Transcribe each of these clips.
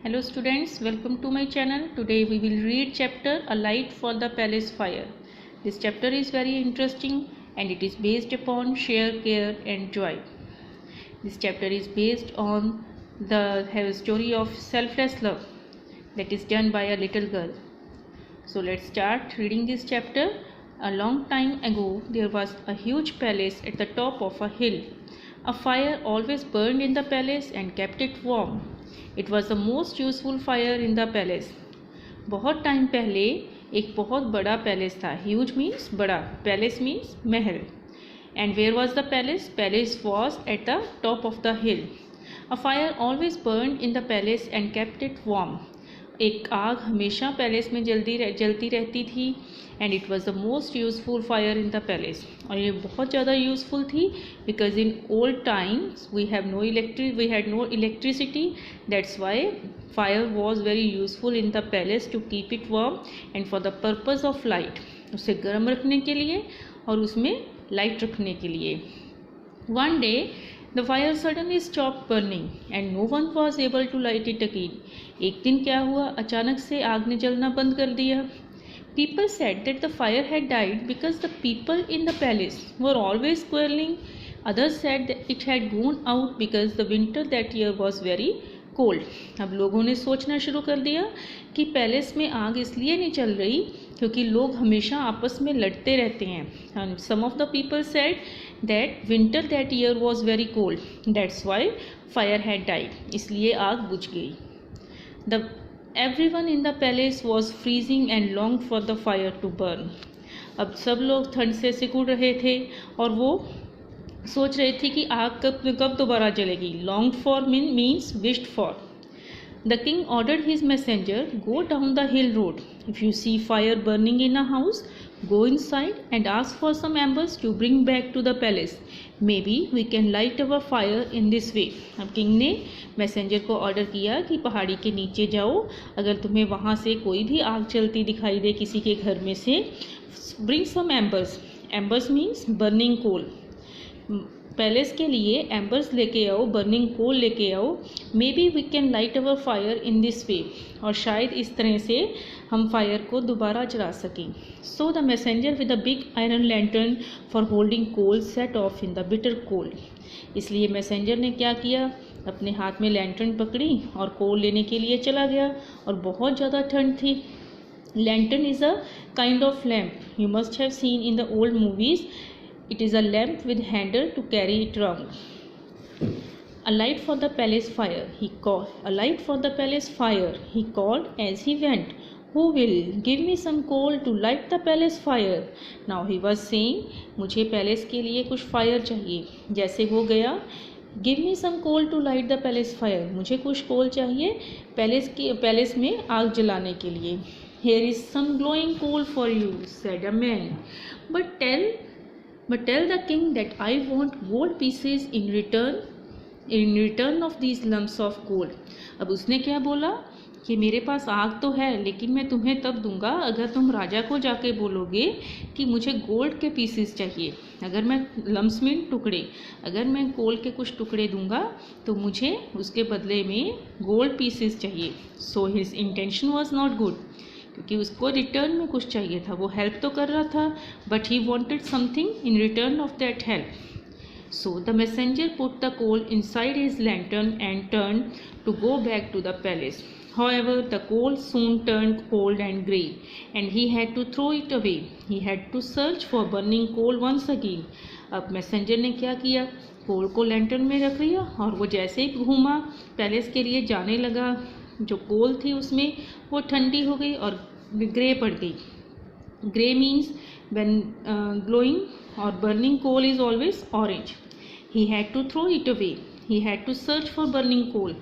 Hello students, welcome to my channel. Today we will read chapter A Light for the Palace Fire. This chapter is very interesting and it is based upon share, care and joy. This chapter is based on the story of selfless love that is done by a little girl. So let's start reading this chapter. A long time ago there was a huge palace at the top of a hill. A fire always burned in the palace and kept it warm. It was the most useful fire in the palace. बहुत time पहले एक बहुत बड़ा palace था. Huge means बड़ा, palace means Mahal. And where was the palace? Palace was at the top of the hill. A fire always burned in the palace and kept it warm. एक आग हमेशा palace में जलती रहती थी and it was the most useful fire in the palace. और ये बहुत ज़्यादा यूज़फुल थी because in old times we had no electricity. That's why fire was very useful in the palace to keep it warm and for the purpose of light. उसे गर्म रखने के लिए और उसमें लाइट रखने के लिए. One day The fire suddenly stopped burning and no one was able to light it again. एक दिन क्या हुआ, अचानक से आग ने जलना बंद कर दिया. People said that the fire had died because the people in the palace were always quarreling. Others said that it had gone out because the winter that year was very cold. अब लोगों ने सोचना शुरू कर दिया कि palace में आग इसलिए नहीं चल रही क्योंकि लोग हमेशा आपस में लड़ते रहते हैं. And some of the people said that winter that year was very cold. That's why fire had died. इसलिए आग बुझ गई. Everyone in the palace was freezing and longed for the fire to burn. अब सब लोग ठंड से सिकुड़ रहे थे और वो सोच रहे थे कि आग कब दोबारा जलेगी. Longed for means wished for. The king ordered his messenger, go down the hill road. If you see fire burning in a house, go inside and ask for some embers to bring back to the palace. Maybe we can light our fire in this way. अब king ने messenger को order किया कि पहाड़ी के नीचे जाओ, अगर तुम्हें वहाँ से कोई भी आग चलती दिखाई दे किसी के घर में से, bring some embers. Embers means burning coal. Palace के लिए एम्बर्स लेके आओ, बर्निंग कोल लेके आओ. Maybe we can light our fire in this way. और शायद इस तरह से हम फायर को दोबारा जला सकें. So the messenger with a big iron lantern for holding coal set off in the bitter cold. इसलिए मैसेंजर ने क्या किया, अपने हाथ में लैंटर्न पकड़ी और कोल लेने के लिए चला गया. और बहुत ज़्यादा ठंड थी. Lantern is a kind of lamp. You must have seen in the old movies. It is a lamp with handle to carry it round. A light for the palace fire, he called. A light for the palace fire, he called as he went. Who will give me some coal to light the palace fire? Now he was saying, मुझे palace के लिए कुछ fire चाहिए. जैसे वो गया, give me some coal to light the palace fire. मुझे कुछ कोल चाहिए पैलेस में आग जलाने के लिए. Here is some glowing coal for you, said a man. But tell the king that I want gold pieces in return of these lumps of coal. अब उसने क्या बोला कि मेरे पास आग तो है लेकिन मैं तुम्हें तब दूंगा अगर तुम राजा को जाके बोलोगे कि मुझे गोल्ड के पीसेस चाहिए. अगर मैं लम्स मीन टुकड़े, अगर मैं कोल के कुछ टुकड़े दूंगा तो मुझे उसके बदले में गोल्ड पीसेस चाहिए. So his intention was not good क्योंकि उसको रिटर्न में कुछ चाहिए था. वो हेल्प तो कर रहा था but he wanted something in return of that help. So the messenger put the coal inside his lantern and turn to go back to the palace. However, the coal soon turned cold and grey, and he had to throw it away. He had to search for burning coal once again. अब messenger ने क्या किया, कोल को lantern में रख लिया और वो जैसे ही घूमा पैलेस के लिए जाने लगा, जो कोल थी उसमें वो ठंडी हो गई और ग्रे पड़ गई. ग्रे मीन्स व्हेन ग्लोइंग और burning coal is always orange. He had to throw it away. He had to search for burning coal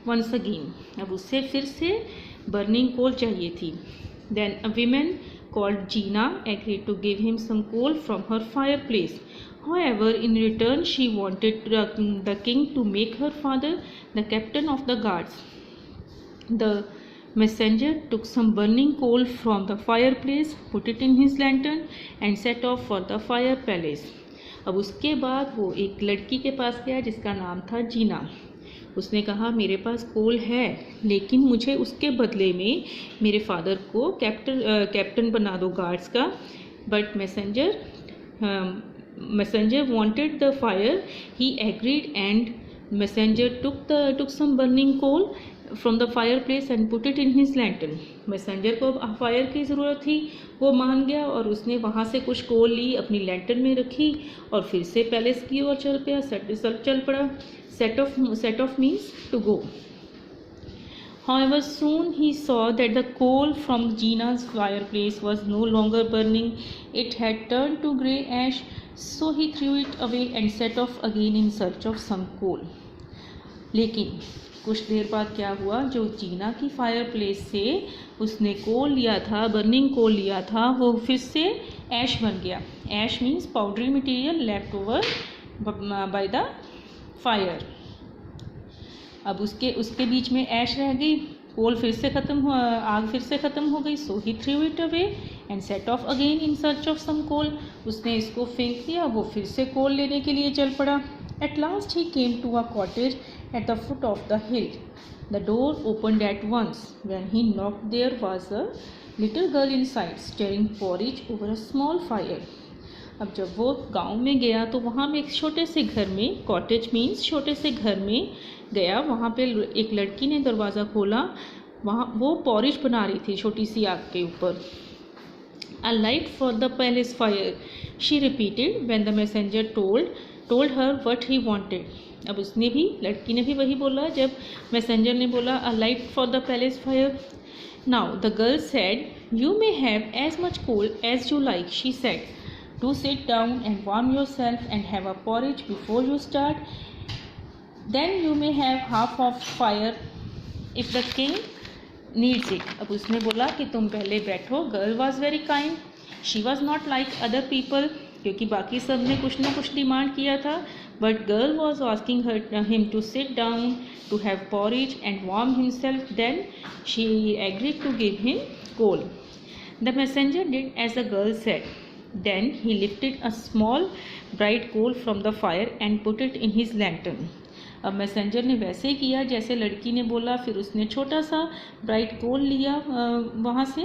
once again. अब उससे फिर से बर्निंग कोल चाहिए थी. Then a women called Gina agreed to give him some coal from her fireplace. However, in return she wanted the king to make her father the captain of the guards. The messenger took some burning coal from the fireplace, put it in his lantern and set off for the fire palace. अब उसके बाद वो एक लड़की के पास गया जिसका नाम था जीना. उसने कहा मेरे पास कोल है, लेकिन मुझे उसके बदले में मेरे फादर को कैप्टन बना दो गार्ड्स का। But messenger wanted the fire. He agreed, and messenger took some burning coal from the fireplace and put it in his lantern. Messenger को अब फायर की ज़रूरत थी, वो मान गया और उसने वहाँ से कुछ कोल ली, अपनी लैंटर्न में रखी और फिर से पैलेस की ओर चल पड़ा। Set off means to go. However, soon he saw that the coal from Gina's fireplace was no longer burning. It had turned to grey ash, so he threw it away and set off again in search of some coal. लेकिन कुछ देर बाद क्या हुआ, जो जीना की fire place से उसने कोल लिया था, बर्निंग कोल लिया था, वो फिर से ऐश बन गया। Ash means powdery material left over by the fire. अब उसके बीच में ऐश रह गई, कोल फिर से आग फिर से ख़त्म हो गई। So he threw it away and set off again in search of some coal. उसने इसको फेंक दिया, वो फिर से कोल लेने के लिए चल पड़ा। At last he came to a cottage at the foot of the hill. The door opened at once. When he knocked, there was a little girl inside, stirring porridge over a small fire. अब जब वो गांव में गया तो वहाँ में एक छोटे से घर में, कॉटेज मीन्स छोटे से घर में गया, वहाँ पे एक लड़की ने दरवाज़ा खोला, वहाँ वो पॉरिज बना रही थी छोटी सी आग के ऊपर। A light for the palace fire, she repeated when the messenger told her what he wanted. अब उसने भी, लड़की ने भी वही बोला जब मैसेंजर ने बोला a light for the palace fire. Now the girl said, you may have as much coal as you like, she said. Do sit down and warm yourself and have a porridge before you start. Then you may have half of fire if the king needs it. अब उसने बोला कि तुम पहले बैठो। Girl was very kind. She was not like other people, क्योंकि बाकी सब ने कुछ ना कुछ डिमांड किया था, but girl was asking him to sit down, to have porridge and warm himself. Then she agreed to give him coal. The messenger did as the girl said. Then he lifted a small bright coal from the fire and put it in his lantern. अब messenger ने वैसे ही किया जैसे लड़की ने बोला, फिर उसने छोटा सा ब्राइट कोल लिया वहाँ से,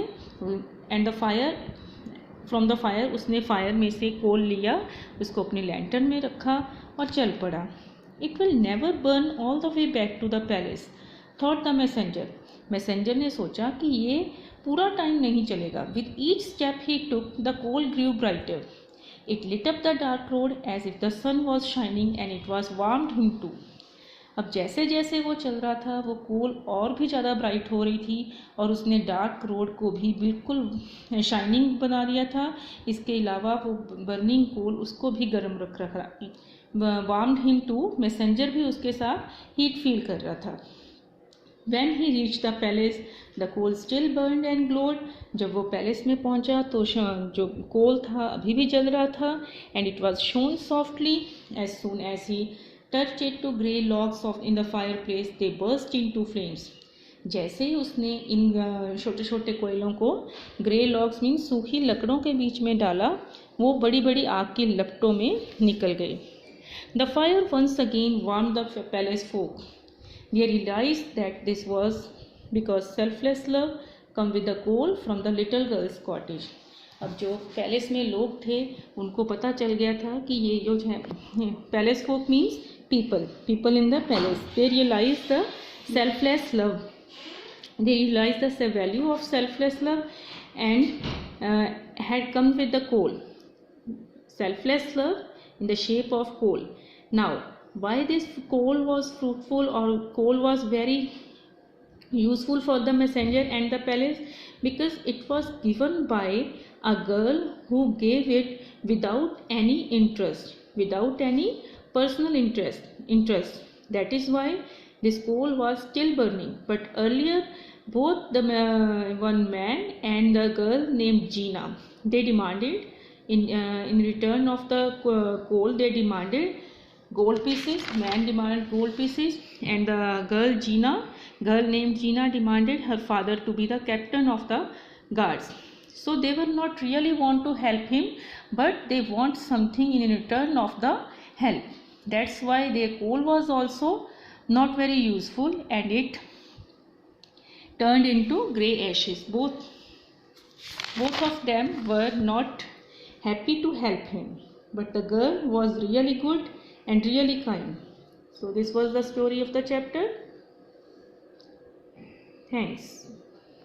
एंड फ्रॉम द फायर, उसने फायर में से कोल लिया, उसको अपनी लैंटर्न में रखा और चल पड़ा। It will never burn all the way back to the palace, thought the messenger ने सोचा कि ये पूरा टाइम नहीं चलेगा। With each step he took the coal grew brighter. It lit up the dark road as if the sun was shining and it was warmed him too. अब जैसे जैसे वो चल रहा था, वो कोल और भी ज़्यादा ब्राइट हो रही थी और उसने डार्क रोड को भी बिल्कुल शाइनिंग बना दिया था। इसके अलावा वो बर्निंग कोल उसको भी गर्म रख रहा, वार्म्ड हिम टू, मैसेंजर भी उसके साथ हीट फील कर रहा था। When he reached the palace, the coal still burned and glowed. जब वो पैलेस में पहुंचा तो जो कोल था अभी भी जल रहा था, and it was shone softly. As soon as he touched it to grey logs in the fireplace, they burst into flames. जैसे ही उसने इन छोटे छोटे कोयलों को, ग्रे लॉग्स मीन सूखी लकड़ों के बीच में डाला, वो बड़ी बड़ी आग की लपटों में निकल गए। The fire once again warmed the palace folk. They realized that this was because selfless love come with the coal from the little girl's cottage. अब जो पैलेस में लोग थे उनको पता चल गया था कि ये जो है palace folk means people in the palace. They realized the selfless love. They realized the value of selfless love and had come with the coal. Selfless love in the shape of coal. Now, why this coal was fruitful or coal was very useful for the messenger and the palace? Because it was given by a girl who gave it without any interest, without any personal interest. That is why this coal was still burning. But earlier, both the one man and the girl named Gina, they demanded in return of the coal, they demanded gold pieces. Man demanded gold pieces, and the girl named Gina demanded her father to be the captain of the guards. So they were not really want to help him, but they want something in return of the help. That's why their coal was also not very useful, and it turned into grey ashes. Both of them were not happy to help him, but the girl was really good and really kind. So this was the story of the chapter. Thanks.